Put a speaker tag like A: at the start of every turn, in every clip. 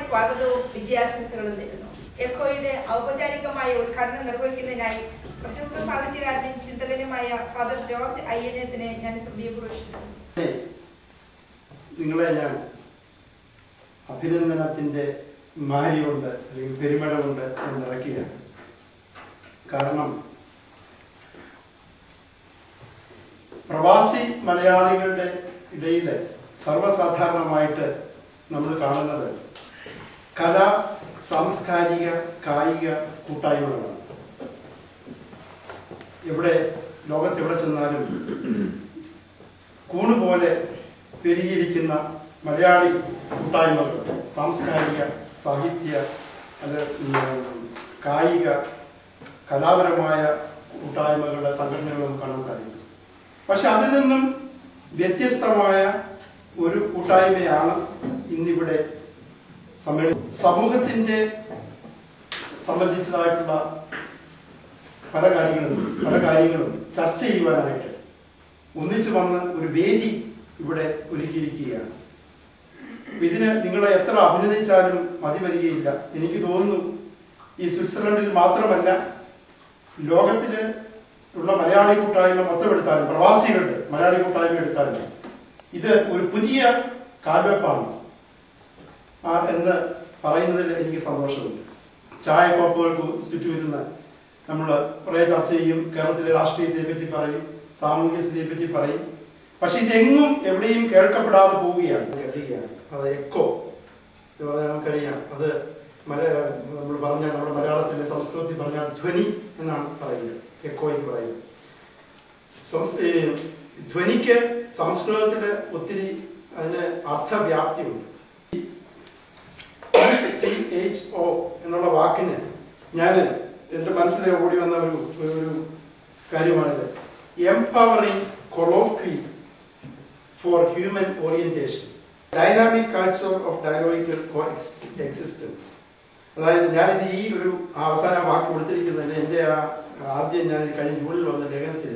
A: സ്വാഗതവും വിജയാശംസകളും നേരുന്നു. എക്കോയുടെ ഔപചാരികമായ ഉദ്ഘാടനം നിർവഹിക്കുന്നതിനായി പ്രശസ്ത സാഹിത്യകാരനും ചിന്തകനുമായ ഫാദർ ജോർജ് അയ്യനത്തിനെ ഞാൻ ഹൃദയപൂർവ്വം
B: നിങ്ങളെ ഞാൻ അഭിനന്ദനത്തിന്റെ മാരി കൊണ്ട് അല്ലെങ്കിൽ പെരുമഴ കൊണ്ട് നിറയ്ക്കുകയാണ്. കാരണം പ്രവാസി മലയാളികളുടെ ഇടയിൽ സർവ്വസാധാരണമായിട്ട് നമ്മൾ കാണുന്നത് കലാ സാംസ്കാരിക കായിക കൂട്ടായ്മകളാണ്. ലോകത്തെവിടെ ചെന്നാലും കൂണുപോലെ പെരുകിയിരിക്കുന്ന മലയാളി കൂട്ടായ്മകൾ, സാംസ്കാരിക സാഹിത്യ കായിക കലാപരമായ കൂട്ടായ്മകളുടെ സംഘടനകൾ നമുക്ക് കാണാൻ സാധിക്കും. പക്ഷെ അതിൽ നിന്നും വ്യത്യസ്തമായ ഒരു കൂട്ടായ്മയാണ് ഇന്നിവിടെ സമൂഹത്തിന്റെ സംബന്ധിച്ചതായിട്ടുള്ള പല കാര്യങ്ങളും ചർച്ച ചെയ്യുവാനായിട്ട് ഒന്നിച്ചു വന്ന് ഒരു വേദി ഇവിടെ ഒരുക്കിയിരിക്കുകയാണ്. ഇതിന് നിങ്ങളെ എത്ര അഭിനന്ദിച്ചാലും മതി വരികയില്ല. എനിക്ക് തോന്നുന്നു ഈ സ്വിറ്റ്സർലൻഡിൽ മാത്രമല്ല, ലോകത്തില് ഉള്ള മലയാളി കൂട്ടായ്മ മൊത്തം എടുത്താലും, പ്രവാസികളുടെ മലയാളി കൂട്ടായ്മ എടുത്താലും ഇത് ഒരു പുതിയ കാൽവെപ്പാണ് എന്ന് പറയുന്നതിൽ എനിക്ക് സന്തോഷമുണ്ട്. ചായക്കോപ്പുകൾക്ക് ചുറ്റുമിരുന്ന് നമ്മൾ കുറെ ചർച്ച ചെയ്യും, കേരളത്തിലെ രാഷ്ട്രീയത്തെ പറ്റി പറയും, സാമൂഹ്യ സ്ഥിതിയെ പറ്റി പറയും. പക്ഷെ ഇതെങ്ങും എവിടെയും കേൾക്കപ്പെടാതെ പോവുകയാണ്. അത് എക്കോ എന്ന് പറഞ്ഞാൽ നമുക്കറിയാം, അത് നമ്മൾ പറഞ്ഞാൽ നമ്മുടെ മലയാളത്തിലെ സംസ്കൃതത്തിൽ പറഞ്ഞാൽ ധ്വനി എന്നാണ് പറയുന്നത്, എക്കോയ്ക്ക് പറയുന്നത്. ധ്വനിക്ക് സംസ്കൃതത്തില് ഒത്തിരി അതിന് അർത്ഥവ്യാപ്തിയുണ്ട്. CHO എന്നുള്ള വാക്കിന് ഞാൻ എന്റെ മനസ്സിലെ ഓടി വന്ന ഒരു കാര്യമാണിത്. Empowering colloquy for human orientation, dynamic culture of dialogical coexistence. അതായത് ഞാനിത് ഈ ഒരു അവസാന വാക്ക് കൊടുത്തിരിക്കുന്നതിന് എന്റെ ആദ്യം ഞാൻ കഴിഞ്ഞ ജൂണിൽ വന്ന ലേഖനത്തിൽ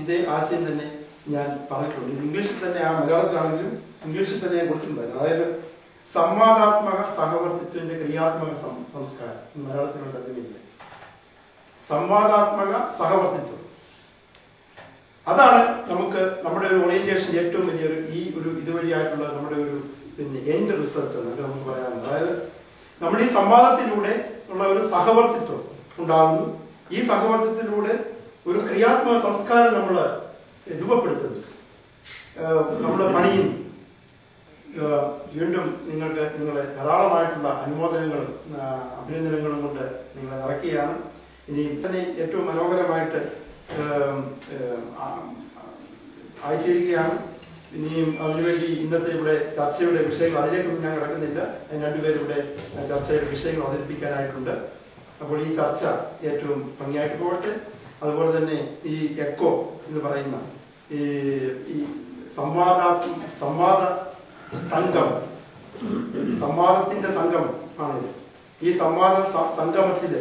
B: ഇതേ ആശയം തന്നെ ഞാൻ പറഞ്ഞിട്ടുണ്ട്. ഇംഗ്ലീഷിൽ തന്നെ, മലയാളത്തിലാണെങ്കിലും ഇംഗ്ലീഷിൽ തന്നെ ഞാൻ കൊടുത്തിട്ടുണ്ടായിരുന്നു. അതായത് സംവാദാത്മക സഹവർത്തിത്വത്തിന്റെ ക്രിയാത്മക സംസ്കാരം, മലയാളത്തിലുള്ള തർജ്ജമയില്ല. സംവാദാത്മക സഹവർത്തിത്വം, അതാണ് നമുക്ക് നമ്മുടെ ഒരു ഓറിയന്റേഷൻ ഏറ്റവും വലിയൊരു ഇതുവഴിയായിട്ടുള്ള നമ്മുടെ ഒരു എൻഡ് റിസൾട്ട് എന്നൊക്കെ നമുക്ക് പറയാനുണ്ട്. അതായത് നമ്മുടെ ഈ സംവാദത്തിലൂടെ ഉള്ള ഒരു സഹവർത്തിത്വം ഉണ്ടാകുന്നു. ഈ സഹവർത്തിത്വത്തിലൂടെ ഒരു ക്രിയാത്മക സംസ്കാരം നമ്മൾ രൂപപ്പെടുത്തുന്നു, നമ്മൾ പണിയുന്നു. വീണ്ടും നിങ്ങളെ ധാരാളമായിട്ടുള്ള അനുമോദനങ്ങളും അഭിനന്ദനങ്ങളും കൊണ്ട് നിങ്ങളെ നിറയ്ക്കുകയാണ്. ഇനി തന്നെ ഏറ്റവും മനോഹരമായിട്ട് ആയിത്തീരുകയാണ്. ഇനിയും അതിനുവേണ്ടി ഇന്നത്തെ ഇവിടെ ചർച്ചയുടെ വിഷയങ്ങൾ, അതിലേക്കൊന്നും ഞാൻ കിടക്കുന്നില്ല. രണ്ടുപേരും ഇവിടെ ചർച്ചയുടെ വിഷയങ്ങൾ അവതരിപ്പിക്കാനായിട്ടുണ്ട്. അപ്പോൾ ഈ ചർച്ച ഏറ്റവും ഭംഗിയായിട്ട് പോകട്ടെ. അതുപോലെ തന്നെ ഈ എക്കോ എന്ന് പറയുന്ന ഈ സംവാദ സംഗമം, സംവാദത്തിന്റെ സംഗമം ആണിത്. ഈ സംവാദ സംഗമത്തിൽ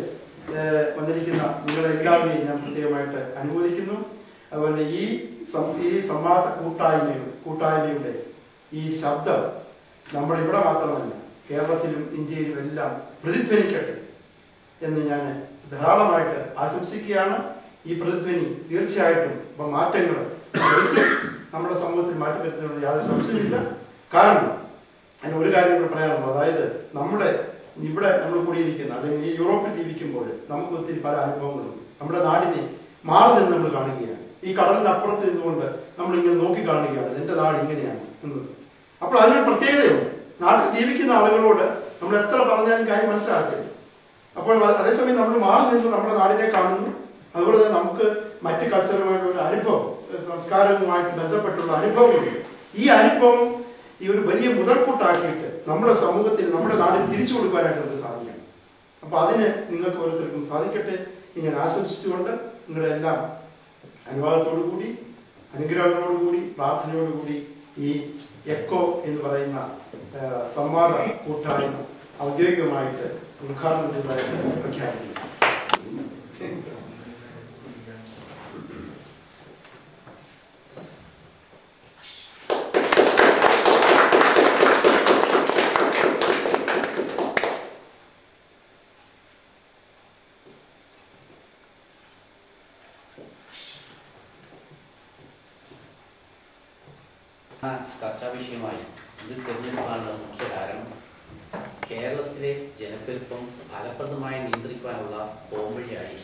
B: വന്നിരിക്കുന്ന നിങ്ങളെല്ലാവരെയും ഞാൻ പ്രത്യേകമായിട്ട് അനുമോദിക്കുന്നു. അതുപോലെ ഈ സംവാദ കൂട്ടായ്മയുടെ ഈ ശബ്ദം നമ്മളിവിടെ മാത്രമല്ല, കേരളത്തിലും ഇന്ത്യയിലും എല്ലാം പ്രതിധ്വനിക്കട്ടെ എന്ന് ഞാൻ ധാരാളമായിട്ട് ആശംസിക്കുകയാണ്. ഈ പ്രതിധ്വനി തീർച്ചയായിട്ടും മാറ്റങ്ങൾ നമ്മുടെ സമൂഹത്തിൽ മാറ്റം വരുത്തുന്നതിനുള്ള യാതൊരു സംശയമില്ല. കാരണം അതിന് ഒരു കാര്യം കൂടെ പറയാനുള്ളത്, അതായത് ഇവിടെ നമ്മൾ കൂടിയിരിക്കുന്ന അല്ലെങ്കിൽ ഈ യൂറോപ്പിൽ ജീവിക്കുമ്പോൾ നമുക്ക് ഒത്തിരി പല അനുഭവങ്ങളുണ്ട്. നമ്മുടെ നാടിനെ മാറി നിന്ന് നമ്മൾ കാണുകയാണ്. ഈ കടലിനപ്പുറത്ത് നിന്നുകൊണ്ട് നമ്മൾ ഇങ്ങനെ നോക്കി കാണുകയാണ്, എന്റെ നാട് ഇങ്ങനെയാണ് എന്നത്. അപ്പോൾ അതിനൊരു പ്രത്യേകതയുണ്ട്. നാട്ടിൽ ജീവിക്കുന്ന ആളുകളോട് നമ്മൾ എത്ര പറഞ്ഞാലും കാര്യം മനസ്സിലാക്കില്ല. അപ്പോൾ അതേസമയം നമ്മൾ മാറി നിന്ന് നമ്മുടെ നാടിനെ കാണുന്നു. അതുപോലെ തന്നെ നമുക്ക് മറ്റ് കൾച്ചറുമായിട്ടുള്ള അനുഭവം, സംസ്കാരവുമായിട്ട് ബന്ധപ്പെട്ടുള്ള അനുഭവങ്ങളുണ്ട്. ഈ അനുഭവം ഈ ഒരു വലിയ മുതൽക്കൂട്ടാക്കിയിട്ട് നമ്മുടെ സമൂഹത്തിന്, നമ്മുടെ നാടിന് തിരിച്ചു കൊടുക്കാനായിട്ട് നമുക്ക് സാധിക്കണം. അപ്പൊ അതിന് നിങ്ങൾക്ക് ഓരോരുത്തർക്കും സാധിക്കട്ടെ ഞാൻ ആശംസിച്ചുകൊണ്ട് നിങ്ങളുടെ എല്ലാം അനുവാദത്തോടുകൂടി, അനുഗ്രഹങ്ങളോടുകൂടി, പ്രാർത്ഥനയോടുകൂടി ഈ എക്കോ എന്ന് പറയുന്ന സംവാദ കൂട്ടായ്മ ഔദ്യോഗികമായിട്ട് ഉദ്ഘാടനം ചെയ്തതായിട്ട് പ്രഖ്യാപിക്കുന്നു.
C: ചർച്ചാ വിഷയമായി ഇത് തിരഞ്ഞെടുക്കാനുള്ള മുഖ്യ കാരണം കേരളത്തിലെ ജനപ്പെരുപ്പം ഫലപ്രദമായി നിയന്ത്രിക്കാനുള്ള പോംവഴിയായി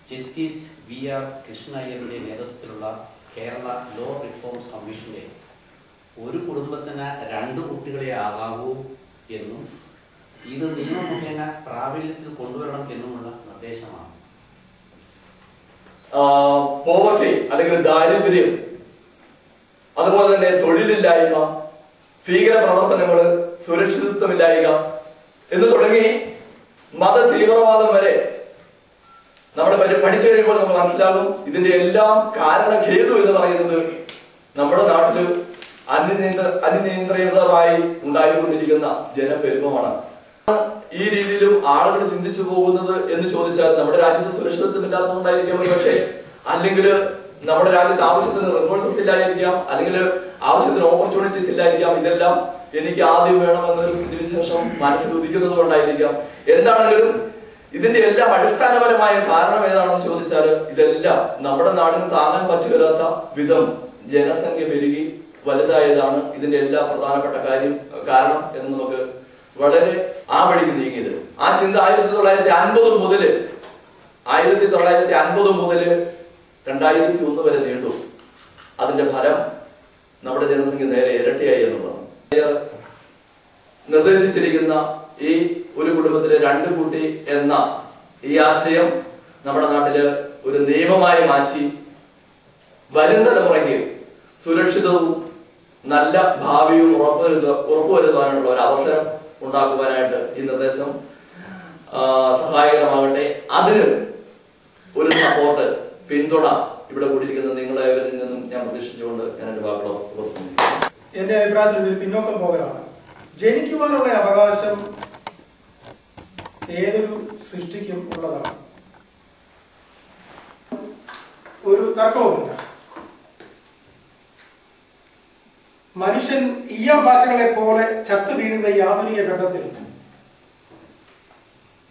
C: ജസ്റ്റിസ് VR കൃഷ്ണയ്യരുടെ നേതൃത്വത്തിലുള്ള കേരള ലോ റിഫോംസ് കമ്മീഷന്റെ ഒരു കുടുംബത്തിന് 2 കുട്ടികളെ ആകാവൂ എന്നും ഇത് നിയമമുഖേന പ്രാബല്യത്തിൽ കൊണ്ടുവരണം എന്നുമുള്ള നിർദ്ദേശമാണ്.
D: പോവർട്ടി അല്ലെങ്കിൽ ദാരിദ്ര്യം, അതുപോലെ തന്നെ തൊഴിലില്ലായ്മ, ഭീകര പ്രവർത്തനങ്ങൾ, സുരക്ഷിതത്വമില്ലായ്മ എന്ന് തുടങ്ങി മത തീവ്രവാദം വരെ നമ്മൾ പഠിച്ചു കഴിയുമ്പോൾ നമുക്ക് മനസ്സിലാകും ഇതിന്റെ എല്ലാം കാരണഹേതു എന്ന് പറയുന്നത് നമ്മുടെ നാട്ടില് അനിയന്ത്രിതമായി ഉണ്ടായിക്കൊണ്ടിരിക്കുന്ന ജനപെരുപ്പമാണ്. ഈ രീതിയിലും ആളുകൾ ചിന്തിച്ചു പോകുന്നത് എന്ന് ചോദിച്ചാൽ നമ്മുടെ രാജ്യത്ത് സുരക്ഷിതത്വമില്ലാത്തതുകൊണ്ടായിരിക്കാം, പക്ഷേ അല്ലെങ്കിൽ നമ്മുടെ രാജ്യത്ത് ആവശ്യത്തിന് റിസോഴ്സസ് ഇല്ലായിരിക്കാം, അല്ലെങ്കിൽ ആവശ്യത്തിന് ഓപ്പർച്യൂണിറ്റീസ് ഇല്ലായിരിക്കാം. ഇതെല്ലാം എനിക്ക് ആദ്യം വേണമെന്നൊരു സ്ഥിതിവിശേഷം മനസ്സിൽ ഉദിക്കുന്നത് കൊണ്ടായിരിക്കാം. എന്താണെങ്കിലും ഇതിന്റെ എല്ലാം അടിസ്ഥാനപരമായ കാരണം ഏതാണെന്ന് ചോദിച്ചാൽ ഇതെല്ലാം നമ്മുടെ നാടിന് താങ്ങാൻ പറ്റുകയില്ലാത്ത വിധം ജനസംഖ്യ പെരുകി വലുതായതാണ് ഇതിന്റെ എല്ലാ പ്രധാനപ്പെട്ട കാരണം എന്ന് നമുക്ക് വളരെ ആ വഴിക്ക് നീങ്ങിയത്. ആ ചിന്ത 1950 മുതൽ 2001 വരെ നീണ്ടു. അതിന്റെ ഫലം നമ്മുടെ ജനസംഖ്യ നേരെ ഇരട്ടിയായി എന്നുള്ളതാണ്. നിർദ്ദേശിച്ചിരിക്കുന്ന ഈ ഒരു കുടുംബത്തിലെ 2 കുട്ടി എന്ന ഈ ആശയം നമ്മുടെ നാട്ടില് ഒരു നിയമമായി മാറ്റി വരും തലമുറയ്ക്ക് സുരക്ഷിതവും നല്ല ഭാവിയും ഉറപ്പുവരുത്താനുള്ള ഒരു അവസരം ഉണ്ടാക്കുവാനായിട്ട് ഈ നിർദ്ദേശം സഹായകരമാകട്ടെ. അതിന് ഒരു സപ്പോർട്ട്, പിന്തുണ ഇവിടെ കൂടിയിരിക്കുന്ന നിങ്ങളേവരിൽ നിന്നും ഞാൻ പ്രതീക്ഷിച്ചുകൊണ്ട് ഞാൻ എന്റെ വാക്കുകൾ ഉപസംഹരിക്കുന്നു.
E: എന്റെ അഭിപ്രായത്തിൽ ഇതിൽ പിന്നോക്കം പോകലാണ്. ജനിക്കുവാനുള്ള അവകാശം ഏതൊരു സൃഷ്ടിക്കും ഉള്ളതാണ്, ഒരു തർക്കവുമില്ല. മനുഷ്യൻ ഈയാമ്പാറ്റകളെ പോലെ ചത്തു വീഴുന്ന ഈ ആധുനിക ഘട്ടത്തിൽ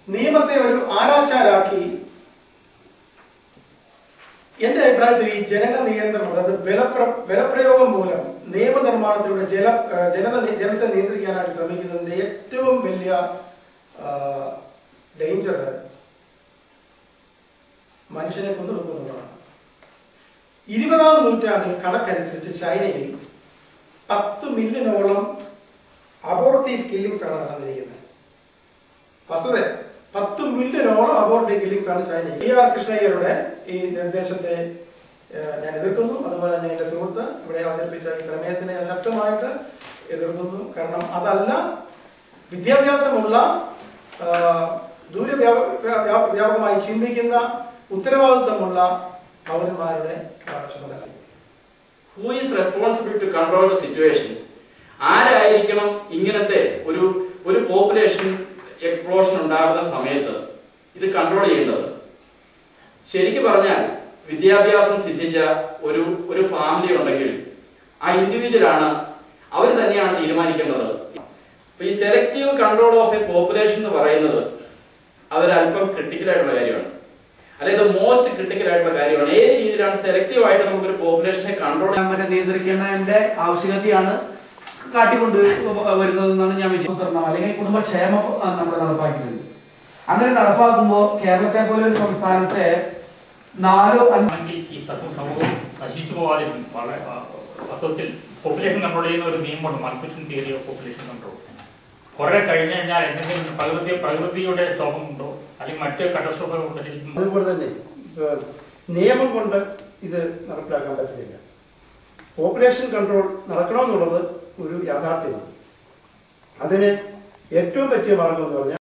E: നിയമത്തെ ഒരു ആരാച്ചാരാക്കി എന്റെ അഭിപ്രായത്തിൽ ഈ ജനന നിയന്ത്രണം, അതായത് ബലപ്രയോഗം മൂലം നിയമനിർമ്മാണത്തിലൂടെ ജനത്തെ നിയന്ത്രിക്കാനായിട്ട് ശ്രമിക്കുന്നതിന്റെ ഏറ്റവും വലിയ ഡേഞ്ചർ മനുഷ്യനെ കൊണ്ടുവെക്കുന്നതാണ്. 20ാം നൂറ്റാണ്ടിൽ കണക്കനുസരിച്ച് ചൈനയിൽ 10 മില്യണോളം അബോർട്ടീവ് കില്ലിങ്സ് ആണ് നടന്നിരിക്കുന്നത്. വസ്തുത 10 മില്യണോളം അബോർട്ടീവ് കില്ലിങ്സ് ആണ് ചൈനയിൽ. VR കൃഷ്ണയ്യരുടെ ഈ നിർദ്ദേശത്തെ ഞാൻ എതിർക്കുന്നു. അതുപോലെ തന്നെ എന്റെ സുഹൃത്ത് ഇവിടെ അവതരിപ്പിച്ച ഈ പ്രമേയത്തിനെ ഞാൻ ശക്തമായിട്ട് എതിർക്കുന്നു. കാരണം അതല്ല വിദ്യാഭ്യാസമുള്ള ദൂരവ്യാപകമായി ചിന്തിക്കുന്ന ഉത്തരവാദിത്വമുള്ള പൗരന്മാരുടെ ചുമതല.
F: Who is responsible to control the situation? ആരായിരിക്കണം ഇങ്ങനത്തെ ഒരു പോപ്പുലേഷൻ എക്സ്പ്ലോഷൻ ഉണ്ടാകുന്ന സമയത്ത് ഇത് കൺട്രോൾ ചെയ്യേണ്ടത്? ശരിക്കും പറഞ്ഞാൽ വിദ്യാഭ്യാസം സിദ്ധിച്ച ഒരു ഫാമിലി ഉണ്ടെങ്കിൽ ആ ഇൻഡിവിജ്വൽ ആണ്, അവർ തന്നെയാണ് തീരുമാനിക്കേണ്ടത്. അപ്പൊ ഈ selective control of A population എന്ന് പറയുന്നത് അതൊരല്പം ക്രിട്ടിക്കൽ ആയിട്ടുള്ള കാര്യമാണ്, അല്ലെങ്കിൽ മോസ്റ്റ് ക്രിട്ടിക്കൽ ആയിട്ടുള്ള കാര്യമാണ്. ഏത് രീതിയിലാണ് സെലക്റ്റീവ് ആയിട്ട് നമുക്കൊരു പോപ്പുലേഷനെ കൺട്രോൾ
G: നിയന്ത്രിക്കേണ്ടതിന്റെ ആവശ്യകതയാണ് കാട്ടിക്കൊണ്ട് വരുന്നതെന്നാണ് ഞാൻ വിശ്വസിക്കുന്നത്. അല്ലെങ്കിൽ കുടുംബക്ഷേമം നമ്മൾ നടപ്പാക്കുന്നത്. അങ്ങനെ നടപ്പാക്കുമ്പോൾ കേരളത്തെ പോലെ ഒരു സംസ്ഥാനത്തെ 4-5
H: ഈ സമൂഹം നശിച്ചു പോകാതിരിക്കും. വാസ്തവത്തിൽ പോപ്പുലേഷൻ കൺട്രോൾ ചെയ്യുന്ന ഒരു നിയമമുണ്ട്, മാൽഫിഷൻ തിയറി ഓഫ് പോപ്പുലേഷൻ കൺട്രോൾ. കുറെ കഴിഞ്ഞു കഴിഞ്ഞാൽ എന്തെങ്കിലും പ്രകൃതിയുടെ ക്ഷോഭമുണ്ടോ അല്ലെങ്കിൽ മറ്റ് കടസ്ട്രോഫുകൾ കൊണ്ടിരിക്കും.
B: അതുപോലെ തന്നെ നിയമം കൊണ്ട് ഇത് നടപ്പിലാക്കാൻ പറ്റില്ല. പോപ്പുലേഷൻ കൺട്രോൾ നടക്കണമെന്നുള്ളത് ഒരു യാഥാർത്ഥ്യമാണ്. അതിന് ഏറ്റവും പറ്റിയ മാർഗം എന്ന് പറഞ്ഞാൽ